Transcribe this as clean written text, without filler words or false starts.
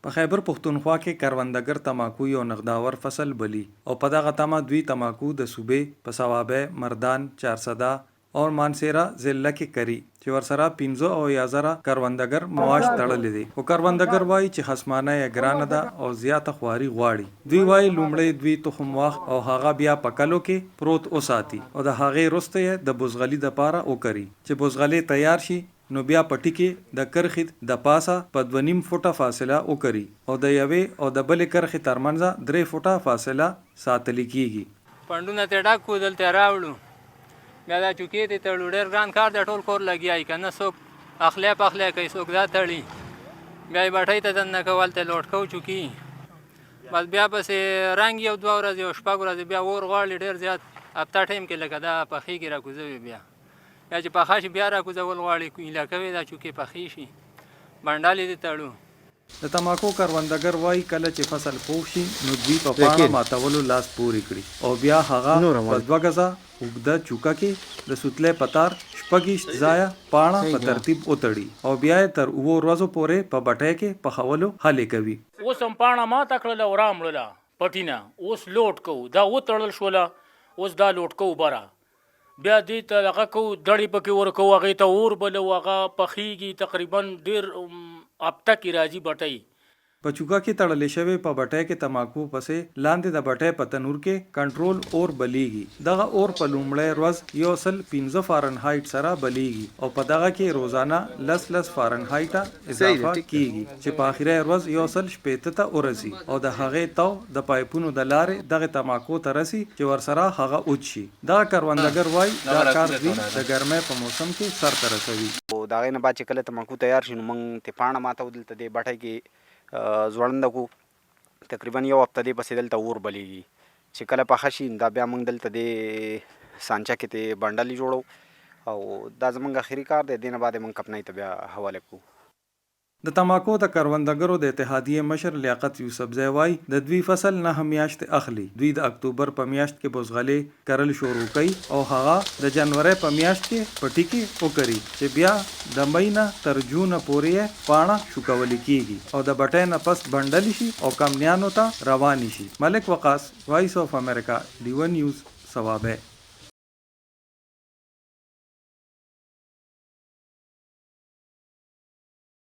په خیبر پښتونخوا کې کروندګر تماکو یو نغداور فصل بلی او په دغه تمه دوی تماکو د صوبې په ثوابه مردان 400 او مانسیرا ضلع کې کری چې ورسره 15 او 1000 کروندګر معاش تړلې دي او کروندګر وایي چې خصمانه یې ګرانه ده او زیاته خواري غواړي. دوی وایي لومړی دوی تخم واخ او هغه بیا په کلو کې پروت اوساتي او د هغې وروسته یې د بوزغلي دپاره وکري چې بوزغلي تیار شي نو بیا پټی کې د کرخې د پاسه په 2.5 فوټه فاصله وکري او د یوې او د بلې کرخې ترمنځ 3 فوټه فاصله ساتل کیږي. پندونه ته ډاک کودل ته راوړو بیا دا چوکې ته تړو ډېر ګران کار د ټول کور لګیای کنه څوک اخلی پخلی کوي څوک دا تړي بیا یې بټۍ ته دننه کول ته لوټ کوو چوکي بس بیا پسې رنګ یو 2 ورځې او 6 ورځې بیا اور غواړي ډېر زیات هفته ټایم کې لکه دا پخېږي راکوزوي بیا چې پخه شي بیا راکوزول غواړي ایله کوي دا چوکې پخې شي بنډالې دې تړو. د تماکو کروندګر وایي کله چې فصل پوخ شي نو دوی په پاڼه ماتولو لاس پورې کړي او بیا هغه په 2 غزه اوږده چوکه کې د سوتلې پتار شپږ ځایه پاڼه په ترتیب وتړي او بیا یې تر 2 ورځو پورې په بټۍ کې پخولو هلې کوي. اوس هم پاڼه ماته کړله او رامړله پټینه اوس لوټ کوو دا وتړل شوله اوس دا لوټ کوو بره بیا دې ته هغه کوو دړې پکې ورکوو هغې ته اور بلو هغه پخېږي تقریبا ډېر هفته کې راځي بټۍ. په چوکه کې تړلې شوې په بټۍ کې تماکو پسې لاندې د بټۍ په تنور کې کنټرول اور بلیږي. دغه اور په لومړی ورځ 115 فارنهایت سره بلیږي او په دغه کې روزانه 10 فارنهایت اضافه کیږي چې په اخري ورځ 180 ته ورسي او د هغې تو د پایپونو د لارې دغه تماکو ته رسي چې ورسره هغه اوچ شي. دغه کروندګر وایي دا کار دوی د ګرمۍ په موسم کې سرته رسوي. د هغې نه بعد چې کله تماکو تیار شي نو موږ ته پاڼه ماتو دلته دې بټۍ کې ځوړنده کو تقریبا یو هفته دې پسې دلته اور بلیږي چې کله پخه شي دا بیا موږ دلته دې سانچه کې ته بنډلې جوړو او دا زموږ اخري کار دی. دې نه بعد موږ کمپنۍ ته بیا حواله کوو. د تماکو د کروندګرو د اتحادیې مشر لیاقت یوسفزی وایي د دوی فصل 9 میاشتې اخلي. دوی د اکتوبر په میاشت کې بوزغلې کرل شروع کوي او هغه د جنوري په میاشت کې پټي کې وکري چې بیا د مې نه تر جون پورې پاڼه شوکول کیږي او د بټۍ نه پس بنډل شي او کمنیانو ته روان شي. ملک وقاص، وایس اف امریکا، ډیو نیوز، ثوابه.